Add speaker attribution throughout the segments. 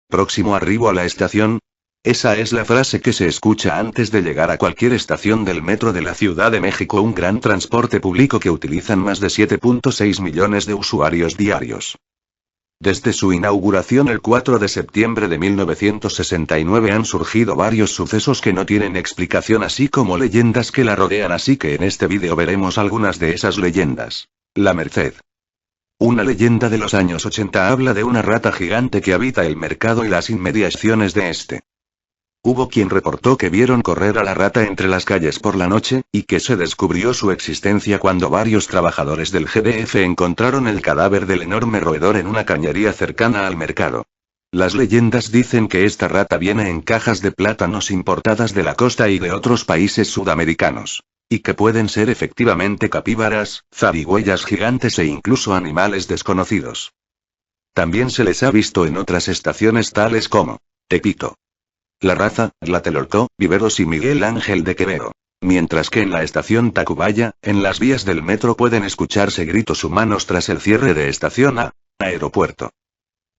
Speaker 1: Próximo arribo a la estación. Esa es la frase que se escucha antes de llegar a cualquier estación del metro de la Ciudad de México, un gran transporte público que utilizan más de 7.6 millones de usuarios diarios. Desde su inauguración el 4 de septiembre de 1969 han surgido varios sucesos que no tienen explicación, así como leyendas que la rodean, así que en este vídeo veremos algunas de esas leyendas. La Merced. Una leyenda de los años 80 habla de una rata gigante que habita el mercado y las inmediaciones de este. Hubo quien reportó que vieron correr a la rata entre las calles por la noche, y que se descubrió su existencia cuando varios trabajadores del GDF encontraron el cadáver del enorme roedor en una cañería cercana al mercado. Las leyendas dicen que esta rata viene en cajas de plátanos importadas de la costa y de otros países sudamericanos. Y que pueden ser efectivamente capíbaras, zarigüeyas gigantes e incluso animales desconocidos. También se les ha visto en otras estaciones tales como Tepito, La Raza, Tlatelolco, Viveros y Miguel Ángel de Quevedo. Mientras que en la estación Tacubaya, en las vías del metro pueden escucharse gritos humanos tras el cierre de estación A, aeropuerto.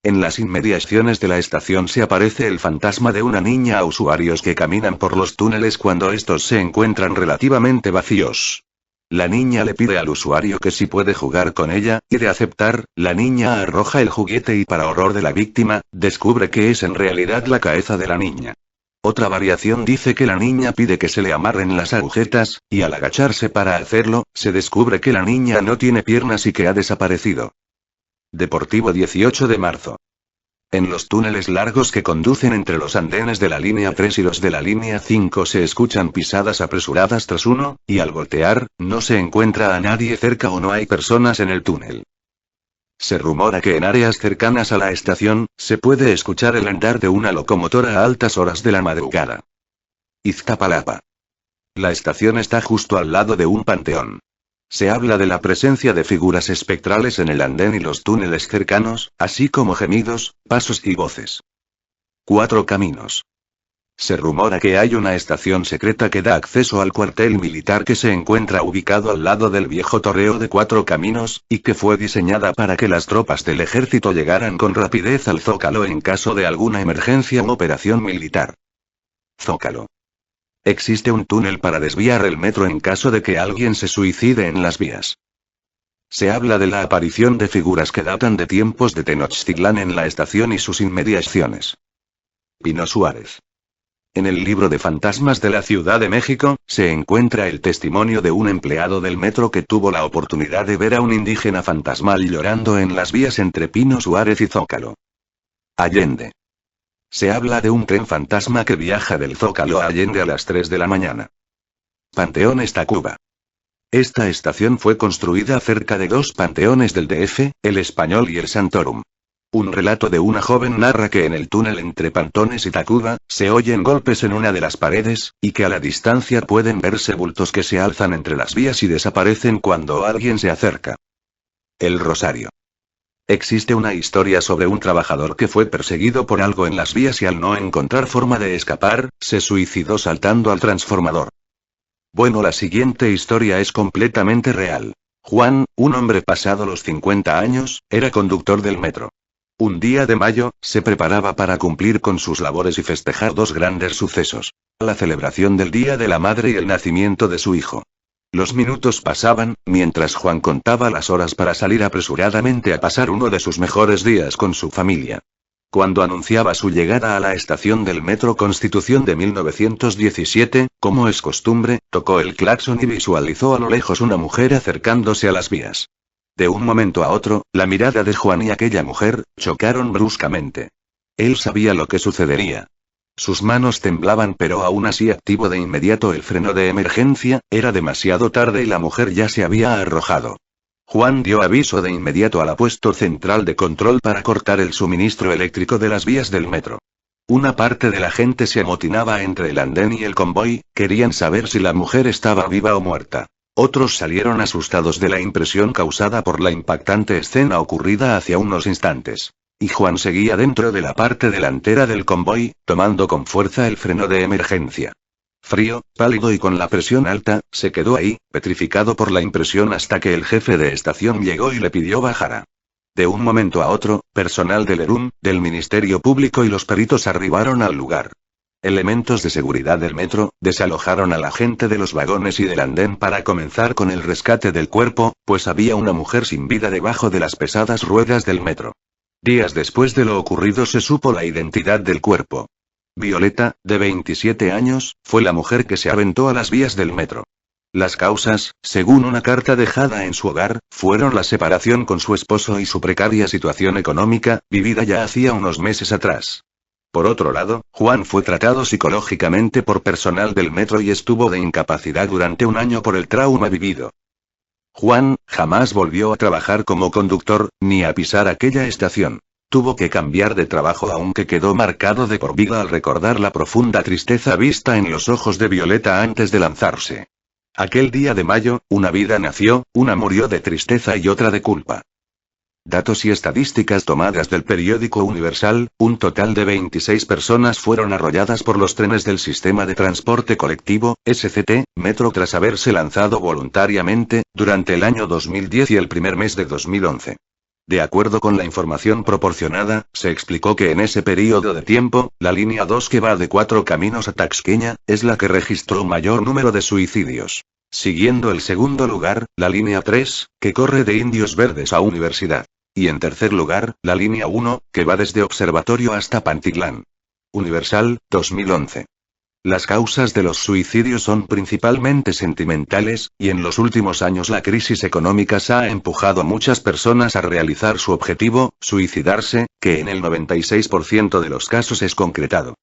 Speaker 1: En las inmediaciones de la estación se aparece el fantasma de una niña a usuarios que caminan por los túneles cuando estos se encuentran relativamente vacíos. La niña le pide al usuario que si puede jugar con ella, y de aceptar, la niña arroja el juguete y para horror de la víctima, descubre que es en realidad la cabeza de la niña. Otra variación dice que la niña pide que se le amarren las agujetas, y al agacharse para hacerlo, se descubre que la niña no tiene piernas y que ha desaparecido. Deportivo 18 de marzo. En los túneles largos que conducen entre los andenes de la línea 3 y los de la línea 5 se escuchan pisadas apresuradas tras uno, y al voltear, no se encuentra a nadie cerca o no hay personas en el túnel. Se rumora que en áreas cercanas a la estación, se puede escuchar el andar de una locomotora a altas horas de la madrugada. Iztapalapa. La estación está justo al lado de un panteón. Se habla de la presencia de figuras espectrales en el andén y los túneles cercanos, así como gemidos, pasos y voces. Cuatro Caminos. Se rumora que hay una estación secreta que da acceso al cuartel militar que se encuentra ubicado al lado del viejo torreo de Cuatro Caminos, y que fue diseñada para que las tropas del ejército llegaran con rapidez al Zócalo en caso de alguna emergencia u operación militar. Zócalo. Existe un túnel para desviar el metro en caso de que alguien se suicide en las vías. Se habla de la aparición de figuras que datan de tiempos de Tenochtitlán en la estación y sus inmediaciones. Pino Suárez. En el libro de fantasmas de la Ciudad de México, se encuentra el testimonio de un empleado del metro que tuvo la oportunidad de ver a un indígena fantasmal llorando en las vías entre Pino Suárez y Zócalo. Allende. Se habla de un tren fantasma que viaja del Zócalo a Allende a las 3 de la mañana. Panteones Tacuba. Esta estación fue construida cerca de dos panteones del DF, el Español y el Santorum. Un relato de una joven narra que en el túnel entre Pantones y Tacuba, se oyen golpes en una de las paredes, y que a la distancia pueden verse bultos que se alzan entre las vías y desaparecen cuando alguien se acerca. El Rosario. Existe una historia sobre un trabajador que fue perseguido por algo en las vías y al no encontrar forma de escapar, se suicidó saltando al transformador. Bueno, la siguiente historia es completamente real. Juan, un hombre pasado los 50 años, era conductor del metro. Un día de mayo, se preparaba para cumplir con sus labores y festejar dos grandes sucesos: la celebración del Día de la Madre y el nacimiento de su hijo. Los minutos pasaban, mientras Juan contaba las horas para salir apresuradamente a pasar uno de sus mejores días con su familia. Cuando anunciaba su llegada a la estación del metro Constitución de 1917, como es costumbre, tocó el claxon y visualizó a lo lejos una mujer acercándose a las vías. De un momento a otro, la mirada de Juan y aquella mujer chocaron bruscamente. Él sabía lo que sucedería. Sus manos temblaban, pero aún así activó de inmediato el freno de emergencia. Era demasiado tarde y la mujer ya se había arrojado. Juan dio aviso de inmediato al puesto central de control para cortar el suministro eléctrico de las vías del metro. Una parte de la gente se amotinaba entre el andén y el convoy, querían saber si la mujer estaba viva o muerta. Otros salieron asustados de la impresión causada por la impactante escena ocurrida hace unos instantes. Y Juan seguía dentro de la parte delantera del convoy, tomando con fuerza el freno de emergencia. Frío, pálido y con la presión alta, se quedó ahí, petrificado por la impresión hasta que el jefe de estación llegó y le pidió bajara. De un momento a otro, personal del ERUM, del Ministerio Público y los peritos arribaron al lugar. Elementos de seguridad del metro desalojaron a la gente de los vagones y del andén para comenzar con el rescate del cuerpo, pues había una mujer sin vida debajo de las pesadas ruedas del metro. Días después de lo ocurrido se supo la identidad del cuerpo. Violeta, de 27 años, fue la mujer que se aventó a las vías del metro. Las causas, según una carta dejada en su hogar, fueron la separación con su esposo y su precaria situación económica, vivida ya hacía unos meses atrás. Por otro lado, Juan fue tratado psicológicamente por personal del metro y estuvo de incapacidad durante un año por el trauma vivido. Juan jamás volvió a trabajar como conductor, ni a pisar aquella estación. Tuvo que cambiar de trabajo aunque quedó marcado de por vida al recordar la profunda tristeza vista en los ojos de Violeta antes de lanzarse. Aquel día de mayo, una vida nació, una murió de tristeza y otra de culpa. Datos y estadísticas tomadas del periódico Universal, un total de 26 personas fueron arrolladas por los trenes del sistema de transporte colectivo, SCT, Metro tras haberse lanzado voluntariamente, durante el año 2010 y el primer mes de 2011. De acuerdo con la información proporcionada, se explicó que en ese periodo de tiempo, la línea 2 que va de Cuatro Caminos a Taxqueña, es la que registró mayor número de suicidios. Siguiendo el segundo lugar, la línea 3, que corre de Indios Verdes a Universidad. Y en tercer lugar, la línea 1, que va desde Observatorio hasta Pantitlán. Universal, 2011. Las causas de los suicidios son principalmente sentimentales, y en los últimos años la crisis económica ha empujado a muchas personas a realizar su objetivo, suicidarse, que en el 96% de los casos es concretado.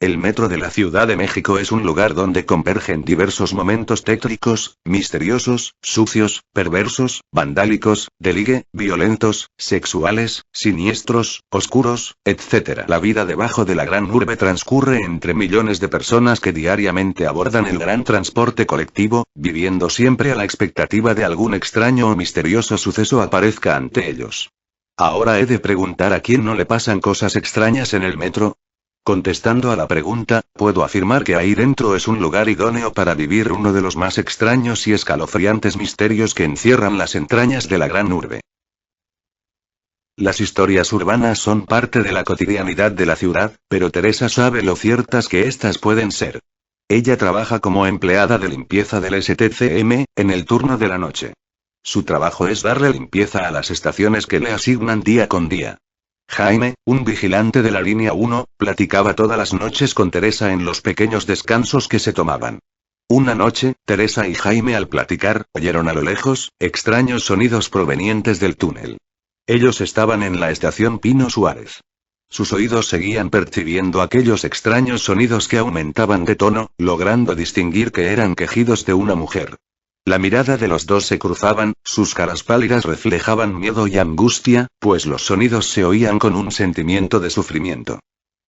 Speaker 1: El metro de la Ciudad de México es un lugar donde convergen diversos momentos tétricos, misteriosos, sucios, perversos, vandálicos, de ligue, violentos, sexuales, siniestros, oscuros, etc. La vida debajo de la gran urbe transcurre entre millones de personas que diariamente abordan el gran transporte colectivo, viviendo siempre a la expectativa de algún extraño o misterioso suceso aparezca ante ellos. Ahora he de preguntar a quién no le pasan cosas extrañas en el metro. Contestando a la pregunta, puedo afirmar que ahí dentro es un lugar idóneo para vivir uno de los más extraños y escalofriantes misterios que encierran las entrañas de la gran urbe. Las historias urbanas son parte de la cotidianidad de la ciudad, pero Teresa sabe lo ciertas que estas pueden ser. Ella trabaja como empleada de limpieza del STCM, en el turno de la noche. Su trabajo es darle limpieza a las estaciones que le asignan día con día. Jaime, un vigilante de la línea 1, platicaba todas las noches con Teresa en los pequeños descansos que se tomaban. Una noche, Teresa y Jaime al platicar, oyeron a lo lejos, extraños sonidos provenientes del túnel. Ellos estaban en la estación Pino Suárez. Sus oídos seguían percibiendo aquellos extraños sonidos que aumentaban de tono, logrando distinguir que eran quejidos de una mujer. La mirada de los dos se cruzaban, sus caras pálidas reflejaban miedo y angustia, pues los sonidos se oían con un sentimiento de sufrimiento.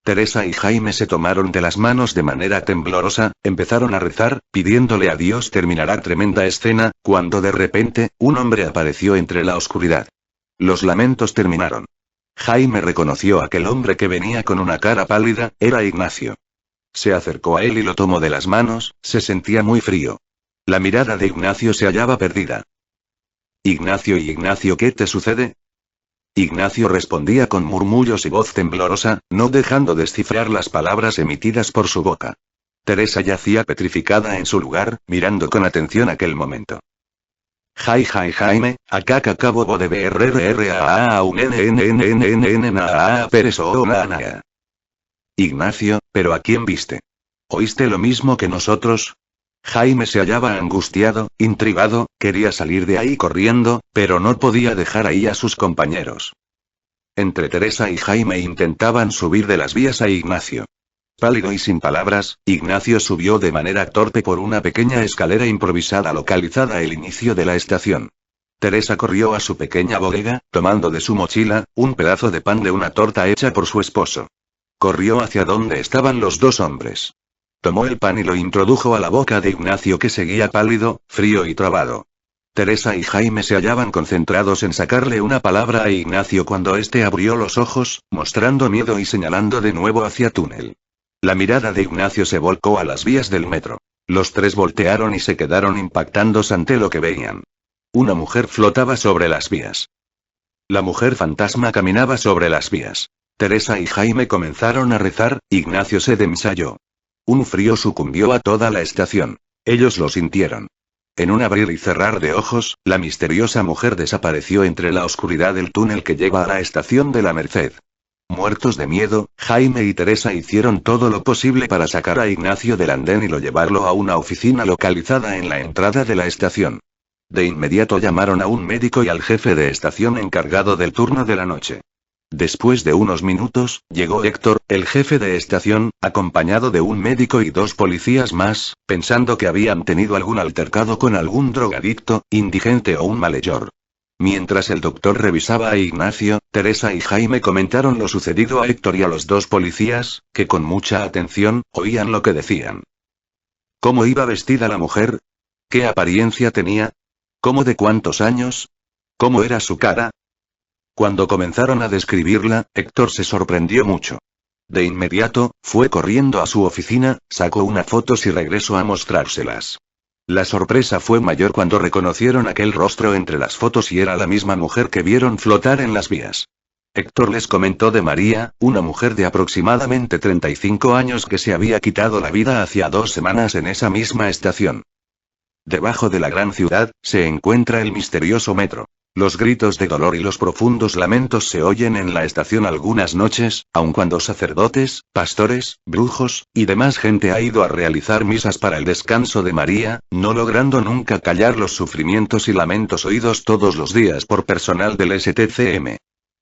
Speaker 1: Teresa y Jaime se tomaron de las manos de manera temblorosa, empezaron a rezar, pidiéndole a Dios terminar la tremenda escena, cuando de repente, un hombre apareció entre la oscuridad. Los lamentos terminaron. Jaime reconoció a aquel hombre que venía con una cara pálida, era Ignacio. Se acercó a él y lo tomó de las manos, se sentía muy frío. La mirada de Ignacio se hallaba perdida. Ignacio, ¿qué te sucede? Ignacio respondía con murmullos y voz temblorosa, no dejando descifrar las palabras emitidas por su boca. Teresa yacía petrificada en su lugar, mirando con atención aquel momento. Jaime, acá acabo de ver Ignacio, ¿pero a quién viste? ¿Oíste lo mismo que nosotros? Jaime se hallaba angustiado, intrigado, quería salir de ahí corriendo, pero no podía dejar ahí a sus compañeros. Entre Teresa y Jaime intentaban subir de las vías a Ignacio. Pálido y sin palabras, Ignacio subió de manera torpe por una pequeña escalera improvisada localizada al inicio de la estación. Teresa corrió a su pequeña bodega, tomando de su mochila, un pedazo de pan de una torta hecha por su esposo. Corrió hacia donde estaban los dos hombres. Tomó el pan y lo introdujo a la boca de Ignacio que seguía pálido, frío y trabado. Teresa y Jaime se hallaban concentrados en sacarle una palabra a Ignacio cuando éste abrió los ojos, mostrando miedo y señalando de nuevo hacia túnel. La mirada de Ignacio se volcó a las vías del metro. Los tres voltearon y se quedaron impactados ante lo que veían. Una mujer flotaba sobre las vías. La mujer fantasma caminaba sobre las vías. Teresa y Jaime comenzaron a rezar, Ignacio se desmayó. Un frío sucumbió a toda la estación. Ellos lo sintieron. En un abrir y cerrar de ojos, la misteriosa mujer desapareció entre la oscuridad del túnel que lleva a la estación de la Merced. Muertos de miedo, Jaime y Teresa hicieron todo lo posible para sacar a Ignacio del andén y lo llevarlo a una oficina localizada en la entrada de la estación. De inmediato llamaron a un médico y al jefe de estación encargado del turno de la noche. Después de unos minutos, llegó Héctor, el jefe de estación, acompañado de un médico y 2 policías más, pensando que habían tenido algún altercado con algún drogadicto, indigente o un malhechor. Mientras el doctor revisaba a Ignacio, Teresa y Jaime comentaron lo sucedido a Héctor y a los 2 policías, que con mucha atención, oían lo que decían. ¿Cómo iba vestida la mujer? ¿Qué apariencia tenía? ¿Cómo de cuántos años? ¿Cómo era su cara? Cuando comenzaron a describirla, Héctor se sorprendió mucho. De inmediato, fue corriendo a su oficina, sacó unas fotos y regresó a mostrárselas. La sorpresa fue mayor cuando reconocieron aquel rostro entre las fotos y era la misma mujer que vieron flotar en las vías. Héctor les comentó de María, una mujer de aproximadamente 35 años que se había quitado la vida hacía 2 semanas en esa misma estación. Debajo de la gran ciudad, se encuentra el misterioso metro. Los gritos de dolor y los profundos lamentos se oyen en la estación algunas noches, aun cuando sacerdotes, pastores, brujos, y demás gente ha ido a realizar misas para el descanso de María, no logrando nunca callar los sufrimientos y lamentos oídos todos los días por personal del STCM.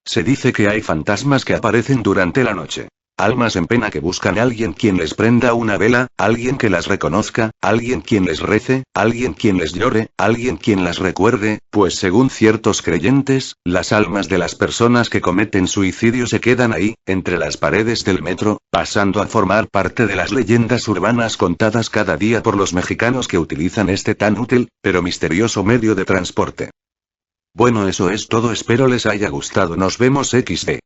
Speaker 1: Se dice que hay fantasmas que aparecen durante la noche. Almas en pena que buscan a alguien quien les prenda una vela, alguien que las reconozca, alguien quien les rece, alguien quien les llore, alguien quien las recuerde, pues según ciertos creyentes, las almas de las personas que cometen suicidio se quedan ahí, entre las paredes del metro, pasando a formar parte de las leyendas urbanas contadas cada día por los mexicanos que utilizan este tan útil, pero misterioso medio de transporte. Bueno, eso es todo, espero les haya gustado, nos vemos XD.